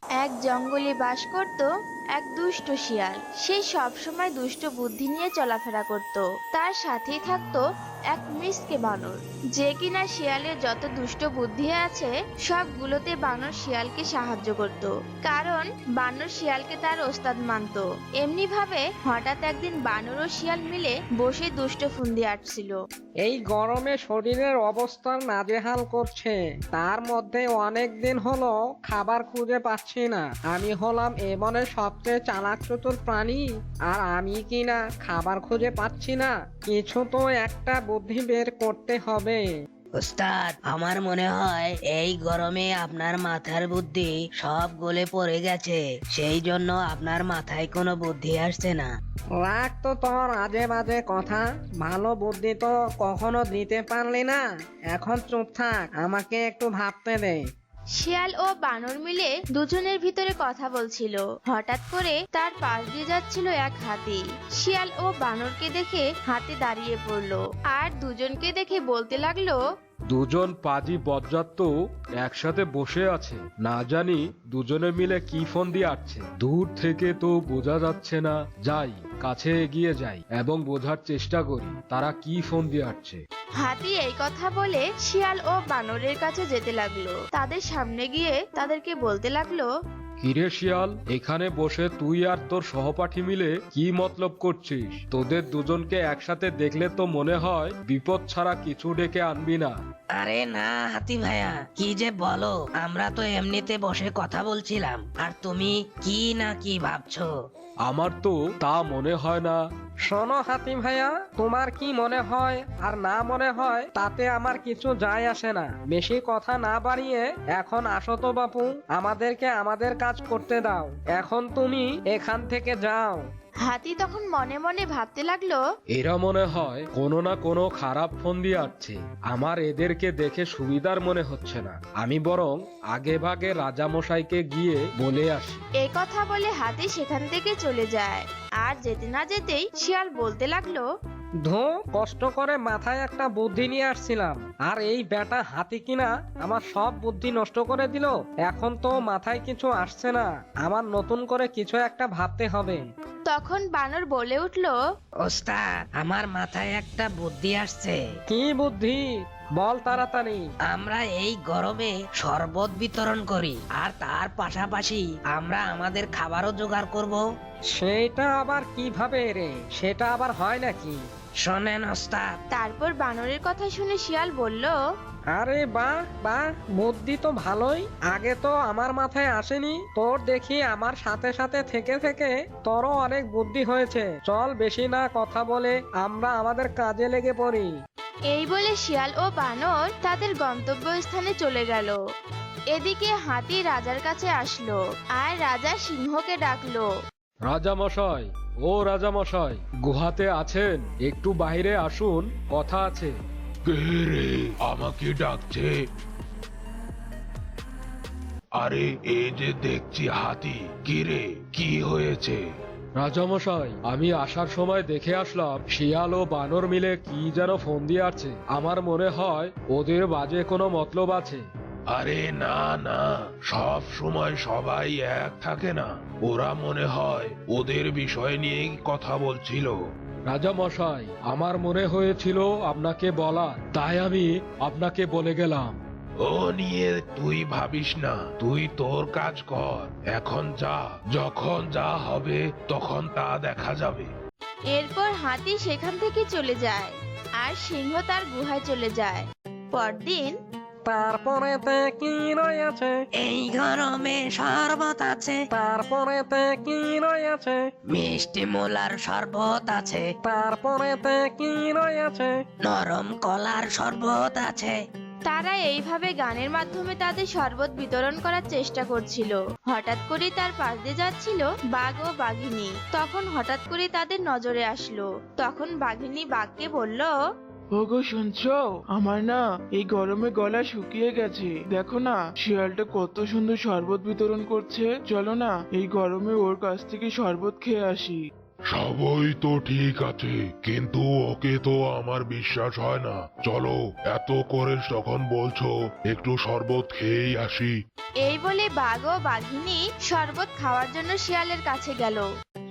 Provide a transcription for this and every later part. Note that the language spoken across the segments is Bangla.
এক জঙ্গলে বাস করত এক দুষ্ট শিয়াল। সে সব সময় দুষ্ট বুদ্ধি নিয়ে চলাফেরা করত। তার সাথেই থাকতো এক মিসকে বানর, যে কিনা শিয়ালের যত দুষ্ট বুদ্ধি আছে সবগুলোতে বানর শিয়ালকে সাহায্য করত, কারণ বানর শিয়ালকে তার ওস্তাদ মানতো। এমনি ভাবে হঠাৎ একদিন বানর ও শিয়াল মিলে বসে দুষ্ট ফুন্দি আঁটছিল। এই গরমে শরীরের অবস্থা নাজেহাল করছে, তার মধ্যে অনেক দিন হলো খাবার খুঁজে পাচ্ছি না। আমি হলাম এ বনের সবচেয়ে চালাক চতুর প্রাণী, আর আমি কি না খাবার খুঁজে পাচ্ছি না। কিছু তো একটা বুদ্ধি বের করতে হবে। ওস্তাদ, আমার মনে হয় এই গরমে আপনার মাথার বুদ্ধি সব গলে পড়ে গেছে, সেই জন্য আপনার মাথায় কোনো বুদ্ধি আসছে না। রাখ তো তোর আজে বাজে কথা, ভালো বুদ্ধি তো কখনো দিতে পারলি না। এখন চুপ থাক, আমাকে একটু ভাবতে দে। শিয়াল ও বানর মিলে দুজনের ভিতরে কথা বলছিল। হঠাৎ করে তার পাশ দিয়ে যাচ্ছিল এক হাতি। শিয়াল ও বানরকে দেখে হাতি দাঁড়িয়ে পড়লো আর দুজনকে দেখে বলতে লাগলো, দুজন পাজি বজ্জাত একসাথে বসে আছে, না জানি দুজনে মিলে কি ফোন দিয়ে আসছে। দূর থেকে তো বোঝা যাচ্ছে না, যাই কাছে এগিয়ে যাই এবং বোঝার চেষ্টা করি তারা কি ফোন দিয়ে আসছে। হাতি এই কথা বলে শিয়াল ও বানরের কাছে যেতে লাগলো। তাদের সামনে গিয়ে তাদেরকে বলতে লাগলো, কিরে শিয়াল, এখানে বসে তুই আর তোর সহপাঠী মিলে কি মতলব করছিস? তোদের দুজনকে একসাথে দেখলে তো মনে হয় বিপদ ছাড়া কিছু ডেকে আনবি না। আরে না হাতি ভাইয়া, কি যে বলো, আমরা তো এমনিতে বসে কথা বলছিলাম, আর তুমি কি না কি ভাবছো। আমার তো তা মনে হয় না। শোনো হাতি ভাইয়া, তোমার কি মনে হয় আর না মনে হয় তাতে আমার কিছু যায় আসে না। বেশি কথা না বাড়িয়ে এখন আসো তো বাপু, আমাদেরকে আমাদের কাজ করতে দাও। এখন তুমি এখান থেকে যাও। হাতি তখন মনে মনে ভাবতে লাগলো, এরা মনে হয় কোনো না কোনো খারাপ ফোন দিয়ে আসছে। আমার এদেরকে দেখে সুবিধার মনে হচ্ছে না, আমি বরং আগে ভাগে রাজামশাইকে গিয়ে বলে আসি। এই কথা বলে হাতি সেখান থেকে চলে যায়। আর যেতে না যেতেই শিয়াল বলতে লাগলো, কষ্ট করে মাথায় একটা বুদ্ধি নিয়ে আসছিলাম, আর এই বেটা হাতি কিনা আমার সব বুদ্ধি নষ্ট করে দিল। এখন তো মাথায় কিছু আসছে না, আমার নতুন করে কিছু একটা ভাবতে হবে। তখন বানর বলে উঠলো, ওস্তাদ, আমার মাথায় একটা বুদ্ধি আসছে। কি বুদ্ধি? বল তাড়াতাড়ি। আমরা এই গরমে শরবত বিতরণ করি, আর তার পাশাপাশি আমরা আমাদের খাবারও জোগাড় করব। সেটা আবার কিভাবে রে? সেটা আবার হয় নাকি? শোনেন ওস্তাদ। তারপর বানরের কথা শুনে শিয়াল বলল, আরে বাহ বাহ, বুদ্ধি তো ভালোই, আগে তো আমার মাথায় আসেনি। তোর দেখি আমার সাথে সাথে থেকে থেকে তোরও অনেক বুদ্ধি হয়েছে। চল বেশি না কথা বলে আমরা আমাদের কাজে লেগে পড়ি। এই বলে শিয়াল ও বানর তাদের গন্তব্যস্থানে চলে গেল। এদিকে হাতি রাজার কাছে আসলো আর রাজা সিংহকে ডাকলো। রাজামশাই, ও রাজামশাই, গুহাতে আছেন? একটু বাইরে আসুন, কথা আছে। কে রে আমাকে ডাকছে? আরে এই যে দেখছি হাতি, কি রে কি হয়েছে? রাজামশাই, আমি আসার সময় দেখে আসলাম শিয়াল ও বানর মিলে কি যেন ফোন দিয়ে আছে। আমার মনে হয় ওদের বাজে কোনো মতলব আছে। আরে না না, সব সময় সবাই এক থাকে না, ওরা মনে হয় ওদের বিষয় নিয়েই কথা বলছিল। রাজামশাই, আমার মনে হয়েছিল আপনাকে বলার, তাই আমি আপনাকে বলে গেলাম। ও নিয়ে তুই ভাবিস না, তুই তোর কাজ কর। এখন যা, যখন যা হবে তখন তা দেখা যাবে। এরপর হাতি সেখান থেকে চলে যায় আর সিংহ তার গুহায় চলে যায়। পরদিন তারপরেতে কি রয়েছে? এই গরমে শরবত আছে, তারপরেতে কি রয়েছে? মিষ্টি মোলার শরবত আছে, তারপরেতে কি রয়েছে? নরম কলার শরবত আছে। তারা এইভাবে গানের মাধ্যমে তাদের শরবত বিতরণ করার চেষ্টা করছিল। হঠাৎ করে তার পাশ দিয়ে যাচ্ছিল বাঘ ও বাঘিনী। তখন হঠাৎ করে তাদের নজরে আসলো। তখন বাঘিনী বাঘকে বলল, ওগো শুনছো, আমার না এই গরমে গলা শুকিয়ে গেছে। দেখো না শিয়ালটা কত সুন্দর শরবত বিতরণ করছে, চলো না এই গরমে ওর কাছ থেকে শরবত খেয়ে আসি। সবই তো ঠিক আছে, কিন্তু ওকে তো আমার বিশ্বাস হয় না। চলো, এত করে যখন বলছো, একটু শরবত খেয়েই আসি। এই বলে বাঘ ও বাঘিনী শরবত খাওয়ার জন্য শিয়ালের কাছে গেল।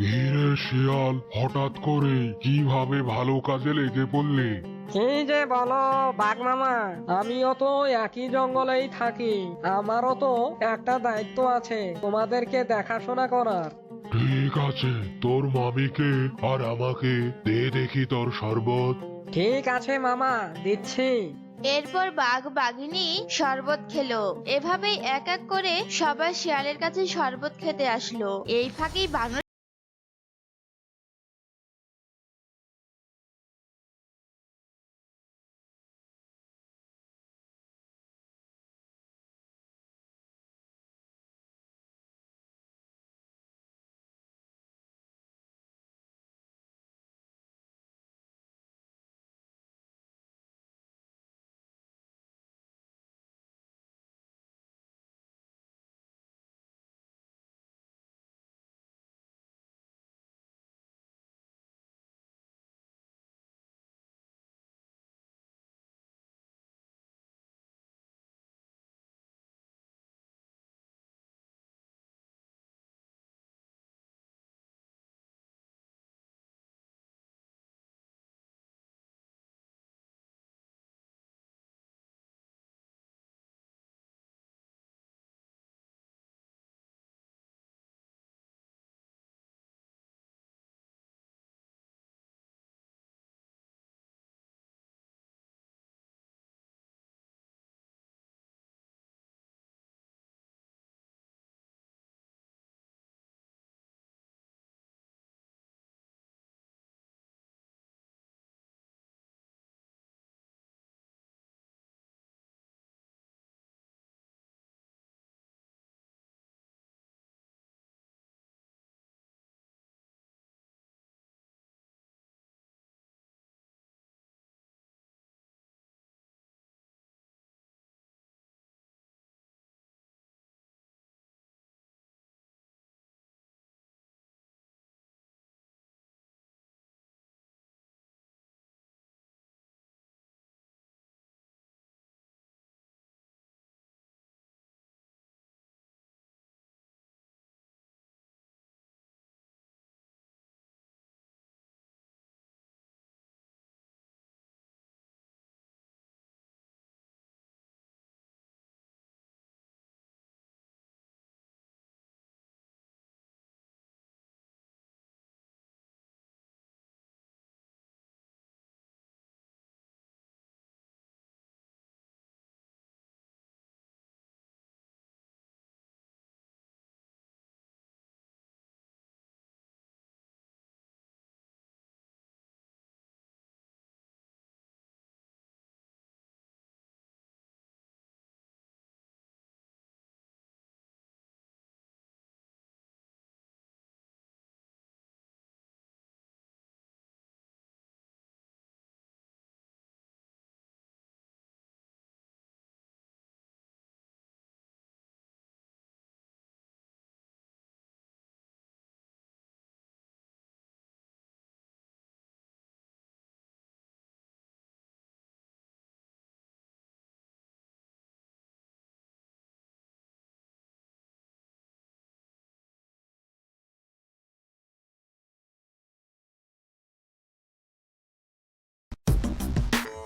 হিরে শিয়াল, হঠাৎ করে কিভাবে ভালো কাজে লেগে পড়লে? কি যে বলো বাঘ মামা, আমিও তো একই জঙ্গলেই থাকি, আমারও তো একটা দায়িত্ব আছে তোমাদেরকে দেখাশোনা করার। ঠিক আছে, তোর মামিকে আর আমাকে দে দেখি তোর শরবত। ঠিক আছে মামা, দিচ্ছি। এরপর বাঘ বাঘিনী শরবত খেলো। এভাবেই এক এক করে সবাই শিয়ালের কাছে শরবত খেতে আসলো। এই ফাঁকেই বানর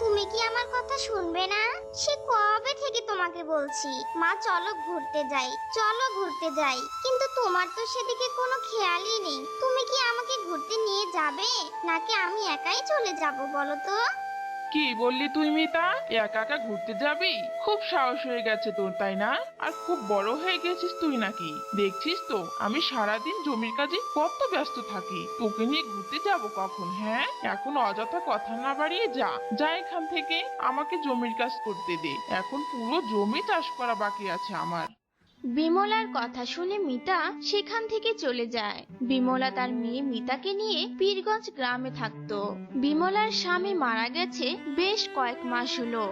তুমি কি আমার কথা শুনবে না? সে কবে থেকে তোমাকে বলছি, মা চলো ঘুরতে যাই, চলো ঘুরতে যাই, কিন্তু তোমার তো সেদিকে কোনো খেয়ালই নেই। তুমি কি আমাকে ঘুরতে নিয়ে যাবে, নাকি আমি একাই চলে যাব বলো তো? কি বললি তুই মিতা? একা একা ঘুরতে যাবি? খুব সাহস হয়ে গেছে তোর, তাই না? আর খুব বড় হয়ে গেছিস তুই নাকি? দেখছিস তো আমি সারাদিন জমির কাজে কত ব্যস্ত থাকি, তোকে নিয়ে ঘুরতে যাব কখন? হ্যাঁ, এখন অযথা কথা না বাড়িয়ে যা যা এখান থেকে, আমাকে জমির কাজ করতে দে। এখন পুরো জমি চাষ করা বাকি আছে আমার। বিমলার কথা শুনে মিতা সেখান থেকে চলে যায়। বিমলা তার মেয়ে মিতাকে নিয়ে পীরগঞ্জ গ্রামে থাকতো। বিমলার স্বামী মারা গেছে বেশ কয়েক মাস হলো।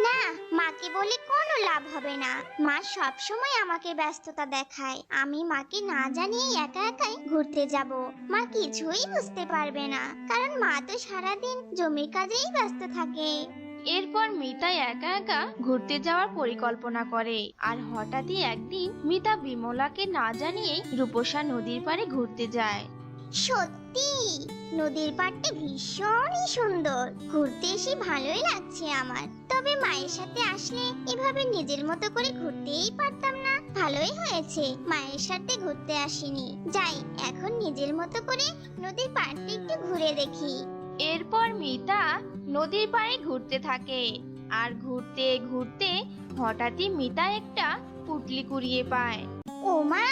না, মাকে বলে কোনো লাভ হবে না। মা সব সময় আমাকে ব্যস্ততা দেখায়। আমি মাকে না জানিয়ে একা একাই ঘুরতে যাব। মা কিছুই বুঝতে পারবে না, কারণ মা তো সারাদিন জমির কাজেই ব্যস্ত থাকে। এরপর মিতা একা একা ঘুরতে যাওয়ার পরিকল্পনা করে। আর হঠাৎই একদিন মিতা বিমলাকে না জানিয়ে রূপসা নদীর পাড়ে ঘুরতে যায়। সত্যি নদীর পাড়টা ভীষণই সুন্দর, ঘুরতে এসে ভালোই লাগছে আমার। তবে মায়ের সাথে আসলে এভাবে নিজের মতো করে ঘুরতেই পারতাম না। ভালোই হয়েছে মায়ের সাথে ঘুরতে আসিনি। যাই, এখন নিজের মতো করে নদীর পাড়টা একটু ঘুরে দেখি। এরপর মিতা নদীর পাড়ে ঘুরতে থাকে। আর ঘুরতে ঘুরতে হঠাৎই মিতা একটা পুঁটলি কুড়িয়ে পায়। ও মা,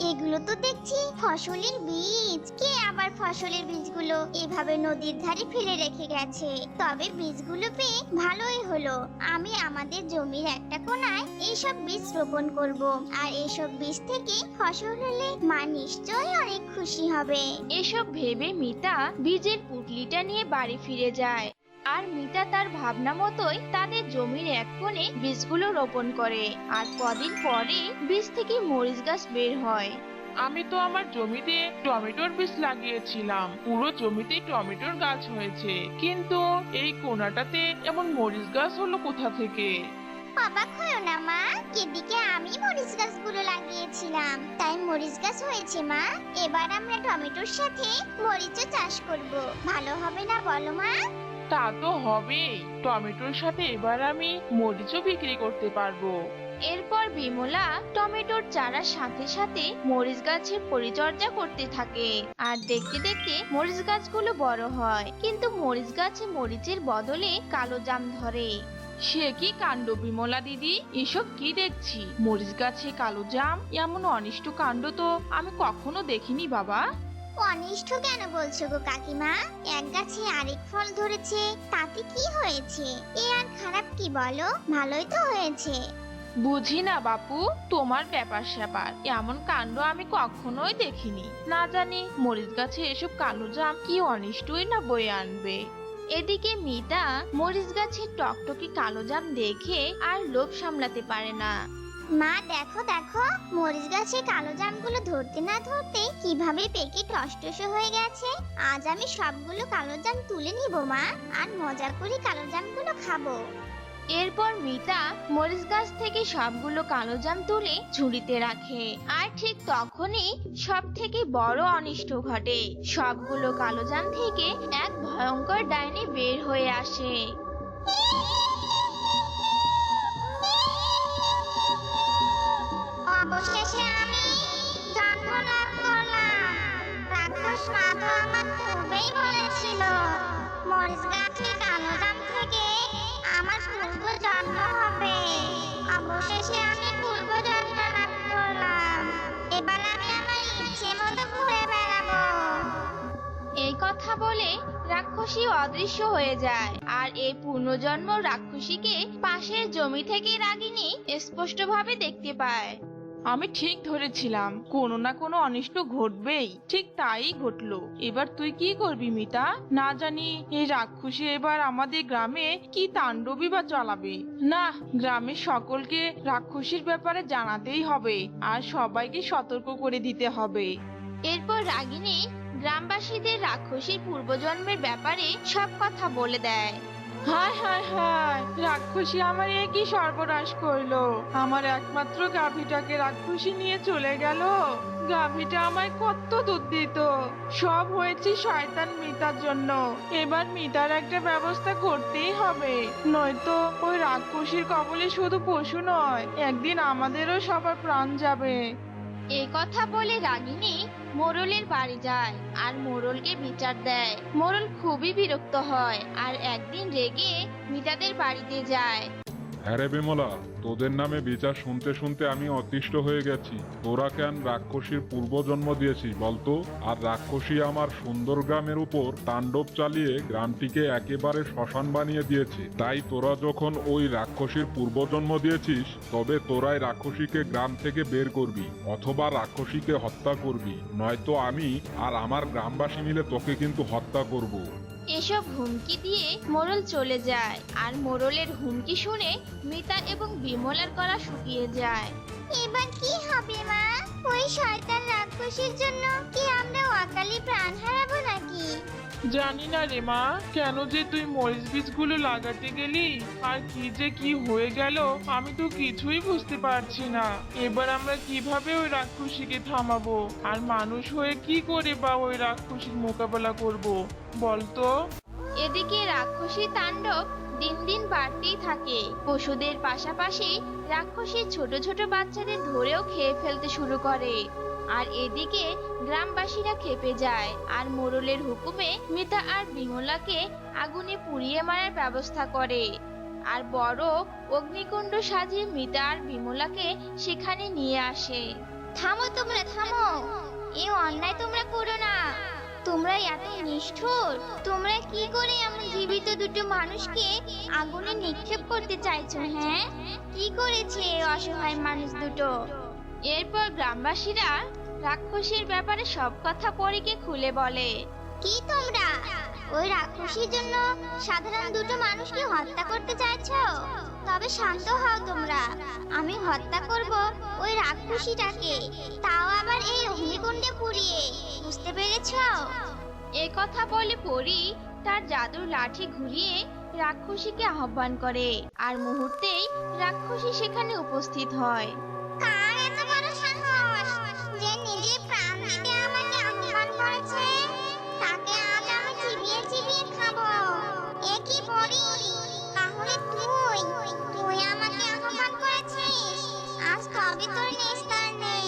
এগুলো তো দেখছি ফসলের বীজ। কে আবার ফসলের বীজগুলো এভাবে নদীর ধারে ফেলে রেখে গেছে? তবে বীজগুলো পেয়ে ভালোই হলো। আমি আমাদের জমির একটা কোণায় এইসব বীজ রোপণ করব। আর এইসব বীজ থেকে ফসল হলে মা নিশ্চয়ই অনেক খুশি হবে। এসব ভেবে মিতা বীজের পুঁটলিটা নিয়ে বাড়ি ফিরে যায়। আর মিতা তার ভাবনা মতোই তাদের জমির এক কোণে বীজগুলো রোপণ করে। আর কদিন পরে বীজ থেকে মরিচ গাছ বের হয়। আমি তো আমার জমিতে টমেটোর বীজ লাগিয়েছিলাম, পুরো জমিতে টমেটোর গাছ হয়েছে, কিন্তু এই কোনাটাতে এমন মরিচ গাছ হলো কোথা থেকে? অবাক হয়ো না মা, এদিকে আমি মরিচ গাছগুলো লাগিয়েছিলাম, তাই মরিচ গাছ হয়েছে মা। এবার আমরা টমেটোর সাথে মরিচও চাষ করব। ভালো হবে না বলো মা? তা তো হবেই, টমেটোর সাথে এবার আমি মরিচও বিক্রি করতে পারবো। এরপর বিমলা টমেটোর চারার সাথে সাথে মরিচ গাছের পরিচর্যা করতে থাকে। আর দেখতে দেখতে মরিচ গাছগুলো বড় হয়, কিন্তু মরিচ গাছে মরিচের বদলে কালো জাম ধরে। সে কি কাণ্ড বিমলা দিদি, এসব কি দেখছি? মরিচ গাছে কালো জাম, এমন অনিষ্ট কাণ্ড তো আমি কখনো দেখিনি বাবা। অনিষ্ট কেন বলছো গো কাকিমা? এক গাছে আরেক ফল ধরেছে, তাতে কি হয়েছে? এ আর খারাপ কি বলো? ভালোই তো হয়েছে। বুঝি না বাপু, তোমার ব্যাপার স্যাপার, এমন কাণ্ড আমি কখনোই দেখিনি। না জানি মরিচ গাছে এসব কালো জাম কি অনিষ্টই না বয়ে আনবে। এদিকে মিতা মরিচ গাছের টকটকে কালো জাম দেখে আর লোভ সামলাতে পারে না। মা দেখো দেখো, মরিচ গাছে কালো জামগুলো ধরতে না ধরতে কিভাবে পেকে টসটসে হয়ে গেছে। আজ আমি সবগুলো কালো জাম তুলে নিব মা, আর মজা করে কালো জামগুলো খাবো। এরপর মিতা মরিচ গাছ থেকে সবগুলো কালো জাম তুলে ঝুড়িতে রাখে। আর ঠিক তখনই সব থেকে বড় অনিষ্ট ঘটে। সবগুলো কালো জাম থেকে এক ভয়ঙ্কর ডাইনি বের হয়ে আসে। অবশেষে আমি জন্ম লাভ করলাম। রাক্ষস মা তো আমার পূর্বেই বলেছিল মরিচ গাছে কালো জাম থেকে আমার পূর্ব জন্ম হবে। অবশেষে আমি পূর্ব জন্ম লাভ করলাম। এবার আমি আমার ইচ্ছে মতো ঘুরে বেড়াবো। এই কথা বলে রাক্ষসী অদৃশ্য হয়ে যায়। আর এই পুনর্জন্ম রাক্ষসীকে পাশের জমি থেকে রাগিনী স্পষ্টভাবে দেখতে পায়। আমি ঠিক ধরেছিলাম কোনো না কোনো অনিষ্ট ঘটবেই, ঠিক তাই ঘটলো। এবার তুই কি করবি মিতা? না জানি এই রাক্ষসী এবার আমাদের গ্রামে কি তাণ্ডবই বা চালাবে। না, গ্রামের সকলকে রাক্ষসীর ব্যাপারে জানাতেই হবে, আর সবাইকে সতর্ক করে দিতে হবে। এরপর রাগিনী গ্রামবাসীদের রাক্ষসীর পূর্বজন্মের ব্যাপারে সব কথা বলে দেয়। হায় হায় হায়, রাক্ষসী আমার এ কি সর্বনাশ করলো! আমার একমাত্র গাভীটাকে রাক্ষসী নিয়ে চলে গেল। গাভীটা আমায় কত দুধ দিত। সব হয়েছে শয়তান মিতার জন্য। এবার মিতার একটা ব্যবস্থা করতেই হবে, নয়তো ওই রাক্ষসীর কবলে শুধু পশু নয়, একদিন আমাদেরও সবার প্রাণ যাবে। এই কথা বলে রাগিনী মোড়লের বাড়ি যায় আর মোড়লকে বিচার দেয়। মোড়ল খুবই বিরক্ত হয় আর একদিন রেগে মিতাদের বাড়িতে যায়। হ্যাঁ রে বিমলা, তোদের নামে বিচার শুনতে শুনতে আমি অতিষ্ঠ হয়ে গেছি। তোরা কেন রাক্ষসীর পূর্বজন্ম দিয়েছিস বলতো? আর রাক্ষসী আমার সুন্দর গ্রামের উপর তাণ্ডব চালিয়ে গ্রামটিকে একেবারে শ্মশান বানিয়ে দিয়েছে। তাই তোরা যখন ওই রাক্ষসীর পূর্বজন্ম দিয়েছিস, তবে তোরাই রাক্ষসীকে গ্রাম থেকে বের করবি, অথবা রাক্ষসীকে হত্যা করবি, নয়তো আমি আর আমার গ্রামবাসী মিলে তোকে কিন্তু হত্যা করব। এসব হুমকি দিয়ে মোড়ল চলে যায় আর মোড়লের হুমকি শুনে মিতা এবং বিমলার গলা শুকিয়ে যায়। এবার কি হবে মা? ওই শয়তান রাক্ষসীর জন্য কি আমরা অকালে প্রাণ হারাবো নাকি? জানি না রে মা, কেন যে তুই মরিচ বীজগুলো লাগাতে গেলি আর কি যে কি হয়ে গেল আমি তো কিছুই বুঝতে পারছি না। এবার আমরা কিভাবে ওই রাক্ষসীকে থামাবো আর মানুষ হয়ে কি করে বা ওই রাক্ষসীর মোকাবেলা করব বলতো? এদিকে রাক্ষসী তাণ্ডব দিন দিন বাড়তেই থাকে। পশুদের পাশাপাশি রাক্ষসী ছোট ছোট বাচ্চাদের ধরেও খেয়ে ফেলতে শুরু করে। আর এদিকে গ্রামবাসীরা ক্ষেপে যায় আর মোড়লের হুকুমে মিতা আর বিমলাকে আগুনে পুড়িয়ে মারার ব্যবস্থা করে আর বড় অগ্নিকুণ্ড সাজিয়ে মিতা আর বিমলাকে সেখানে নিয়ে আসে। থামো তোমরা, থামো! এই অন্যায় তোমরা করো না। তোমরা এত নিষ্ঠুর! তোমরা কি করে এমন জীবিত দুটো মানুষকে আগুনে নিক্ষেপ করতে চাইছো? হ্যাঁ, কি করেছে এই অসহায় মানুষ দুটো? এরপর গ্রামবাসীরা রাক্ষসীর ব্যাপারে সব কথা পরীকে খুলে বলে। কি তোমরা ওই রাক্ষসীর জন্য সাধারণ দুটো মানুষকে হত্যা করতে চাইছো? তবে শান্ত হও তোমরা। আমি হত্যা করব ওই রাক্ষসীটাকে, তাও আবার এই অগ্নিকুণ্ডে পুড়িয়ে। বুঝতে পেরেছো? এ কথা বলে পরী তার জাদুর লাঠি ঘুরিয়ে রাক্ষসীকে আহ্বান করে আর মুহূর্তেই রাক্ষসী সেখানে উপস্থিত হয়। কার এত বড় সাহস যে নিজের প্রাণ দিতে আমাকে আহ্বান করেছে? তাকে আজ আমি চিবিয়ে চিবিয়ে খাবো। এ কি পরি? তাহলে তুই আমাকে আহ্বান করেছিস? আজ তবে তোর নিস্তার নেই।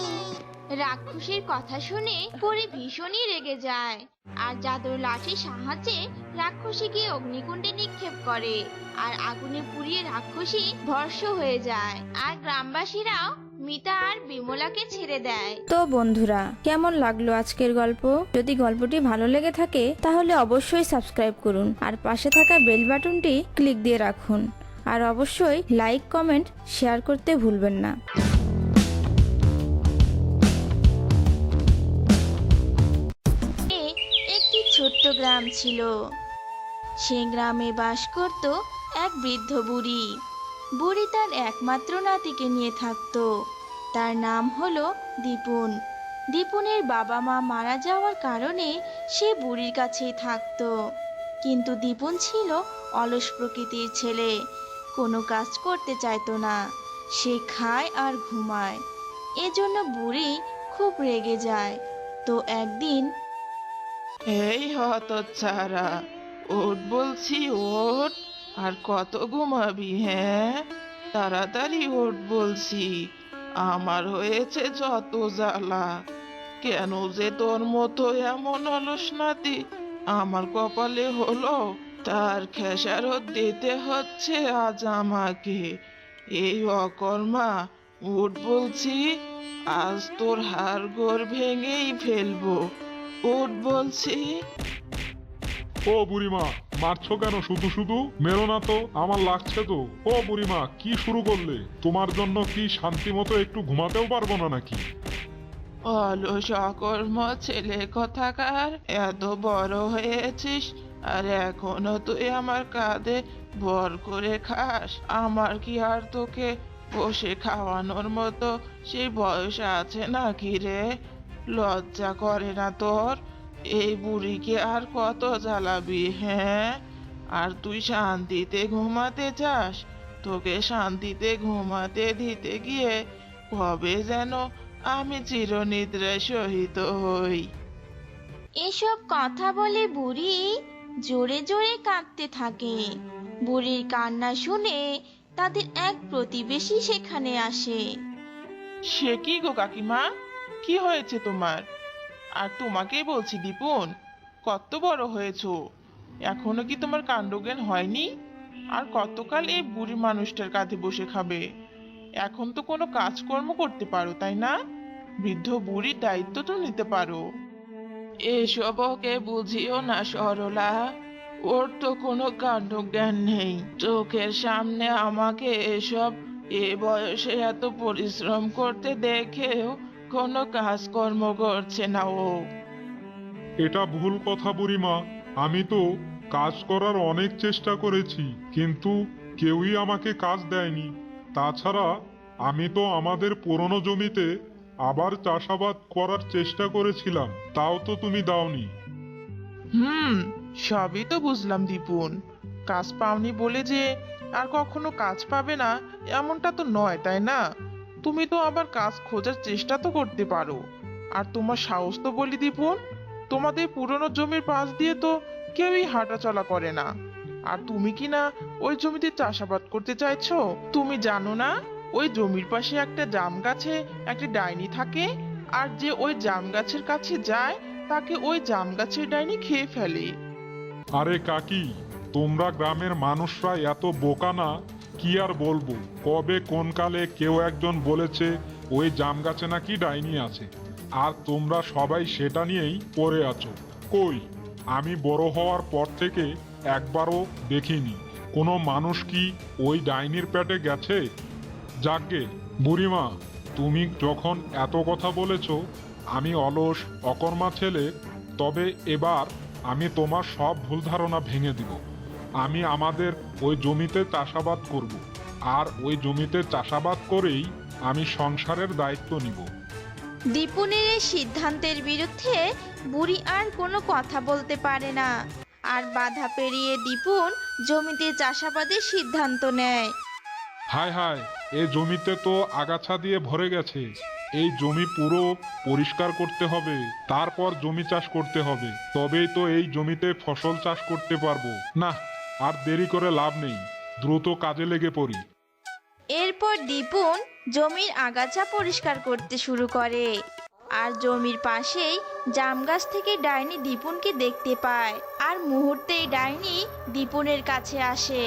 রাক্ষসীর কথা শুনে পরী ভীষণই রেগে যায় আর জাদুর লাঠির সাহায্যে রাক্ষসীকে অগ্নিকুণ্ডে নিক্ষেপ করে আর আগুনে পুড়িয়ে রাক্ষসী ভস্ম হয়ে যায় আর গ্রামবাসীরাও মিতা আর বিমলাকে ছেড়ে দেয়। তো বন্ধুরা, কেমন লাগলো আজকের গল্প? যদি গল্পটি ভালো লেগে থাকে তাহলে অবশ্যই সাবস্ক্রাইব করুন আর পাশে থাকা বেল বাটনটি ক্লিক দিয়ে রাখুন আর অবশ্যই লাইক, কমেন্ট, শেয়ার করতে ভুলবেন না। একটি ছোট্ট গ্রাম ছিল। সেই গ্রামে বাস করত এক বৃদ্ধ বুড়ি। বুড়ি তার একমাত্র নাতিকে নিয়ে থাকতো। তার নাম হলো দীপুন। দীপুনের বাবা মা মারা যাওয়ার কারণে সে বুড়ির কাছেই থাকতো। কিন্তু দীপুন ছিল অলস প্রকৃতির ছেলে, কোনো কাজ করতে চাইতো না। সে খায় আর ঘুমায়। এজন্য বুড়ি খুব রেগে যায়। তো একদিন এই হতচ্ছাড়া, ওঠ বলছি, ওঠ। আর কত ঘুমাবি? হ্যাঁ, তাড়াতাড়ি ওঠ বলছি। আমার হয়েছে যত জ্বালা। কেন যে তোর মতো এমন অলস নাতি আমার কপালে হলো, তার খেসারত দিতে হচ্ছে আজ আমাকে। এই অকর্মা, উঠ বলছি। আজ তোর হাড়গোড় ভেঙেই ফেলবো। উঠ বলছি। ও বুড়িমা, মারছো কেন? শুধু শুধু মেরো না তো, আমার লাগছে তো। ও বুড়িমা, কি শুরু করলে? তোমার জন্য কি শান্তি মতো একটু ঘুমাতেও পারবো না নাকি? অলস অকর্ম ছেলে কোথাকার, এত বড় হয়েছিস আর এখনো তুই আমার কাঁধে ভর করে খাস? আমার কি আর তোকে বসে খাওয়ানোর মতো সেই বয়স আছে নাকি রে? লজ্জা করে না তোর? এই বুড়িকে আর কত জ্বালাবি? হ্যাঁ, আর তুই শান্তিতে ঘুমাতে চাস? তোকে শান্তিতে ঘুমাতে দিতে গিয়ে কবে যেন আমি চিরনিদ্রায় সহিত হই। এসব কথা বলে বুড়ি জোরে জোরে কাঁদতে থাকে। বুড়ির কান্না শুনে তাদের এক প্রতিবেশী সেখানে আসে। সে কি গো কাকিমা, কি হয়েছে তোমার? আর তোমাকেই বলছি দীপুন, কত বড় হয়েছো, এখনো কি তোমার কাণ্ডজ্ঞান হয়নি? আর কতকাল এই বুড়ি মানুষটার কাঁধে বসে খাবে? এখন তো কোনো কাজকর্ম করতে পারো, তাই না? বৃদ্ধ বুড়ির দায়িত্ব তো নিতে পারো। এসব ওকে বুঝিও না সরলা, ওর তো কোনো কাণ্ডজ্ঞান নেই। চোখের সামনে আমাকে এসব এ বয়সে এত পরিশ্রম করতে দেখেও কোনো কাজকর্ম করছে না ও। এটা ভুল কথা বুড়িমা। আমি তো কাজ করার অনেক চেষ্টা করেছি, কিন্তু কেউই আমাকে কাজ দেয়নি। তাছাড়া আমি তো আমাদের পুরনো জমিতে আবার চাষাবাদ করার চেষ্টা করেছিলাম, তাও তো তুমি দাওনি। সবই তো বুঝলাম দীপুন। কাজ পাওনি বলে যে আর কখনো কাজ পাবে না এমনটা তো নয়, তাই না? তুমি তো আবার কাজ খোঁজার চেষ্টা তো করতে পারো। আর তোমার সাহস তো বলি দীপুন, তোমাদের পুরনো জমির পাশ দিয়ে তো কেউই হাঁটাচলা করে না। আর তুমি কি না ওই জমিতে চাষাবাদ করতে চাইছো? তুমি জানো না ওই জমির পাশে একটা জাম গাছে একটা ডাইনি থাকে, আর যে ওই জাম গাছের কাছে যায় তাকে ওই জাম গাছের ডাইনি খেয়ে ফেলে। আরে কাকি, তোমরা গ্রামের মানুষরা এত বোকা না, কি আর বলবো। কবে কোন কালে কেউ একজন বলেছে ওই জাম গাছে নাকি ডাইনি আছে, আর তোমরা সবাই সেটা নিয়েই পড়ে আছো। কই, আমি বড় হওয়ার পর থেকে একবারও দেখিনি কোনো মানুষ কি ওই ডাইনির পেটে গেছে। যাকগে বুড়িমা, তুমি যখন এত কথা বলেছো, আমি অলস অকর্মা ছেলে, তবে এবার আমি তোমার সব ভুল ধারণা ভেঙে দিব। আমি আমাদের ওই জমিতে চাষাবাদ করব, আর ওই জমিতে চাষাবাদ করেই আমি সংসারের দায়িত্ব নিব। দীপুনের এই সিদ্ধান্তের বিরুদ্ধে বুড়ি আর কোনো কথা বলতে পারে না, আর বাধা পেরিয়ে দীপুন জমিতে চাষাবাদের সিদ্ধান্ত নেয়। হায় হায়, এই জমিতে তো আগাছা দিয়ে ভরে গেছে। এই জমি পুরো পরিষ্কার করতে হবে, তারপর জমি চাষ করতে হবে, তবেই তো এই জমিতে ফসল চাষ করতে পারবো। না, আর দেরি করে লাভ নেই, দ্রুত কাজে লেগে পড়ি। এরপর দীপুন জমির আগাছা পরিষ্কার করতে শুরু করে, আর জমির পাশেই জাম গাছ থেকে ডাইনি দীপুনকে দেখতে পায়, আর মুহূর্তেই ডাইনি দীপুনের কাছে আসে।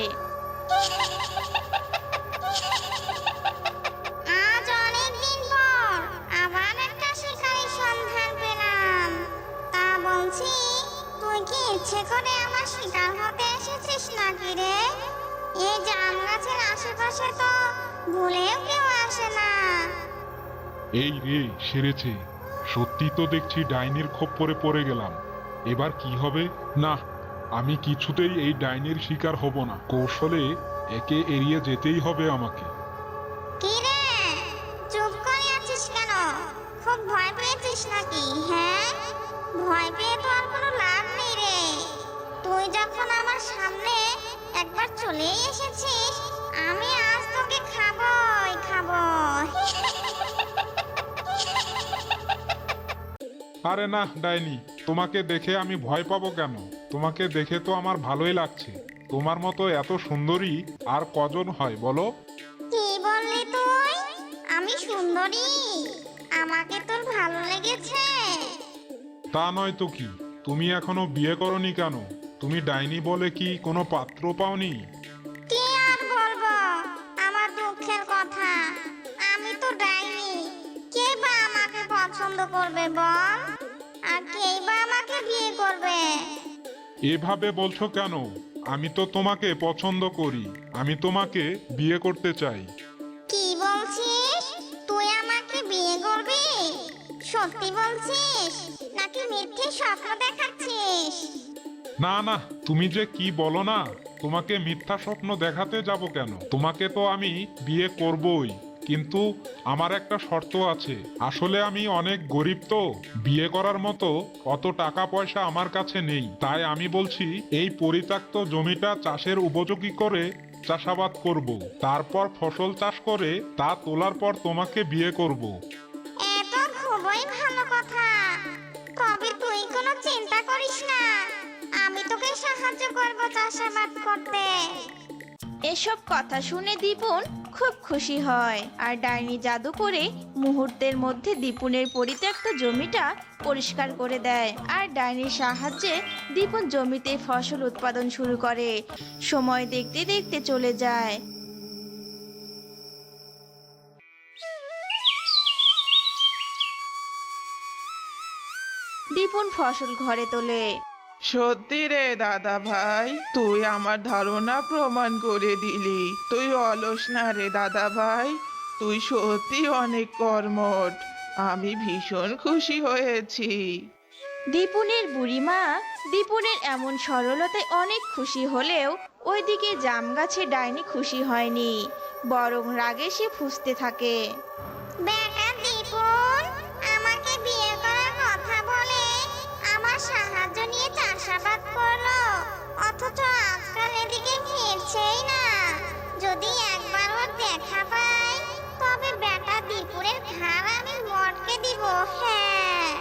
আজ অনেকদিন পর আবার একটা শিকারীর সন্ধান পেলাম। তা বলছি, তুই কি ইচ্ছে করে আমার শিকার হতে এসেছিস নাকি রে? এই জাম গাছের আশেপাশে তো ভুলেও কেউ আসে না। এই রে, সেরেছে। সত্যি তো দেখছি ডাইনির খপ্পরে পড়ে গেলাম। এবার কি হবে? না, আমি কিছুতেই এই ডাইনির শিকার হব না। কৌশলে একে এড়িয়ে যেতেই হবে আমাকে। কি রে, চুপ করে আছিস কেন? খুব ভয় পেয়েছিস নাকি? হ্যাঁ, ভয় পেয়ে তো আর কোনো লাভ নেই রে। তুই যখন আমার সামনে একবার চলেই এসেছিস, আমি আজ তোকে খাবই খাবো। আরে না ডাইনি, তোমাকে দেখে আমি ভয় পাবো কেন? তোমাকে দেখে তো আমার ভালোই লাগছে। তোমার মতো এত সুন্দরী আর কজন হয় বলো? কি বললি তুই? আমি সুন্দরী? আমাকে তোর ভালো লেগেছে? তা নয় তো কি, তুমি এখনো বিয়ে করনি কেন? তুমি ডাইনি বলে কি কোনো পাত্র পাওনি? কি আর বলবো, আমার দুঃখের কথা। আমি তো ডাইনি, কে বা আমাকে পছন্দ করবে বল? আর কেই বা আমাকে বিয়ে করবে? এভাবে বলছো কেন? আমি তো তোমাকে পছন্দ করি, আমি তোমাকে বিয়ে করতে চাই। কি বলছিস? তুই আমাকে বিয়ে করবি? সত্যি বলছিস নাকি মিথ্যে স্বপ্ন দেখাচ্ছিস? না না, তুমি যে কি বলো না, তোমাকে মিথ্যা স্বপ্ন দেখাতে যাব কেন? তোমাকে তো আমি বিয়ে করবই, কিন্তু আমার একটা শর্ত আছে। আসলে আমি অনেক গরিব, তো বিয়ে করার মতো অত টাকা পয়সা আমার কাছে নেই। তাই আমি বলছি, এই পরিত্যক্ত জমিটা চাষের উপযোগী করে চাষাবাদ করব, তারপর ফসল চাষ করে তা তোলার পর তোমাকে বিয়ে করব। এ তো খুবই ভালো কথা। তবে তুই কোনো চিন্তা করিস না, আমি তোকে সাহায্য করব চাষাবাদ করতে। এসব কথা শুনে দীপুন খুব খুশি হয়, আর ডাইনি জাদু করে মুহূর্তের মধ্যে দীপুনের পরিত্যক্ত জমিটা পরিষ্কার করে দেয়, আর ডাইনির সাহায্যে দীপুন জমিতে ফসল উৎপাদন শুরু করে। সময় দেখতে দেখতে চলে যায়। দীপুন ফসল ঘরে তোলে। সত্যি রে দাদা ভাই, তুই আমার ধারণা প্রমাণ করে দিলি। তুই অলস না রে দাদা ভাই, তুই সত্যি অনেক কর্মঠ। আমি ভীষণ খুশি হয়েছি। দীপুনের বুড়িমা দীপুনের এমন সরলতায় অনেক খুশি হলেও ওইদিকে জাম গাছে ডাইনি খুশি হয়নি, বরং রাগে সে ফুঁসতে থাকে। বেটা দীপুন আমাকে বিয়ে করার কথা বলে আমার সাহায্য নিয়ে চাষাবাদ করলো, অথচ আজকাল এদিকে ফিরছেই না। যদি একবার ওর দেখা পাই তবে বেটা দীপুরের ঘাড় আমি মটকে দিব। হ্যাঁ।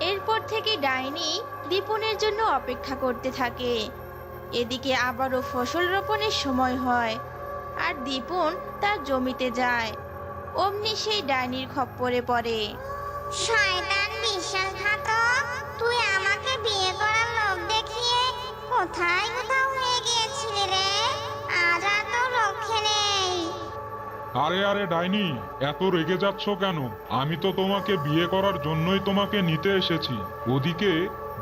এরপর থেকে ডাইনি দীপুনের জন্য অপেক্ষা করতে থাকে। এদিকে আবারও ফসল রোপণের সময় হয়, আর দীপুন তার জমিতে যায়। অমনি সেই ডাইনির খপ্পরে পড়ে। শয়তান বিশ্বাসঘাতক, তুই আমাকে বিয়ে করার লোভ দেখিয়ে কোথায় কোথাও হয়ে গিয়েছিলি রে, আজ আর তো রক্ষে নেই। আরে আরে ডাইনি, এত রেগে যাচ্ছ কেন? আমি তো তোমাকে বিয়ে করার জন্যই তোমাকে নিতে এসেছি। ওদিকে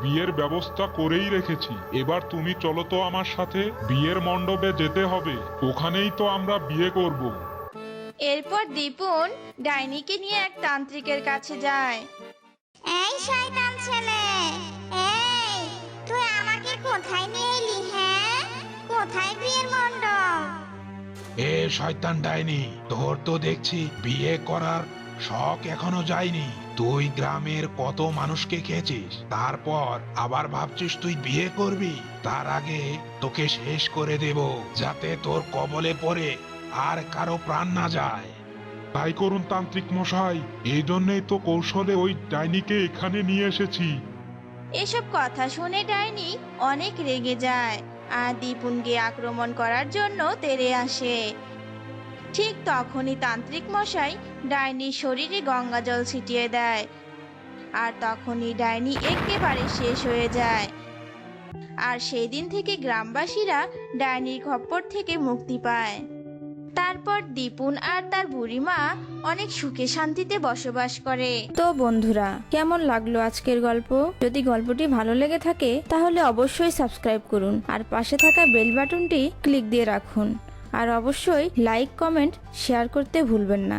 বিয়ের ব্যবস্থা করেই রেখেছি। এবার তুমি চলো তো আমার সাথে, বিয়ের মণ্ডপে যেতে হবে, ওখানেই তো আমরা বিয়ে করব। এরপর দীপুন ডাইনিকে নিয়ে এক তান্ত্রিকের কাছে যায়। এই শয়তান ছেলে, এই তুই আমাকে কোথায় নিয়ে এলি? হ্যাঁ, কোথায় বিয়ের মণ্ডপ? এ শয়তান ডাইনি, তোর তো দেখছি বিয়ে করার শখ এখনো যায়নি। তুই গ্রামের কত মানুষকে খেয়েছিস, তারপর আবার ভাবছিস তুই বিয়ে করবি? তার আগে তোকে শেষ করে দেব, যাতে তোর কবলে পড়ে আর কারো প্রাণ না যায়। তাই করুন তান্ত্রিক মশাই, এই জন্যই তো কৌশলে ওই ডাইনিকে এখানে নিয়ে এসেছি। এসব কথা শুনে ডাইনি অনেক রেগে যায় আর দীপুনকে আক্রমণ করার জন্য তেড়ে আসে। ঠিক তখনই তান্ত্রিক মশাই ডাইনির শরীরে গঙ্গা জল ছিটিয়ে দেয়, আর তখনই ডাইনি একেবারে শেষ হয়ে যায়। আর সেই দিন থেকে গ্রামবাসীরা ডাইনির খপ্পর থেকে মুক্তি পায়। তারপর দীপুন আর তার বুড়িমা অনেক সুখে শান্তিতে বসবাস করে। তো বন্ধুরা, কেমন লাগলো আজকের গল্প? যদি গল্পটি ভালো লেগে থাকে তাহলে অবশ্যই সাবস্ক্রাইব করুন আর পাশে থাকা বেল বাটনটি ক্লিক দিয়ে রাখুন। আর অবশ্যই লাইক, কমেন্ট, শেয়ার করতে ভুলবেন না।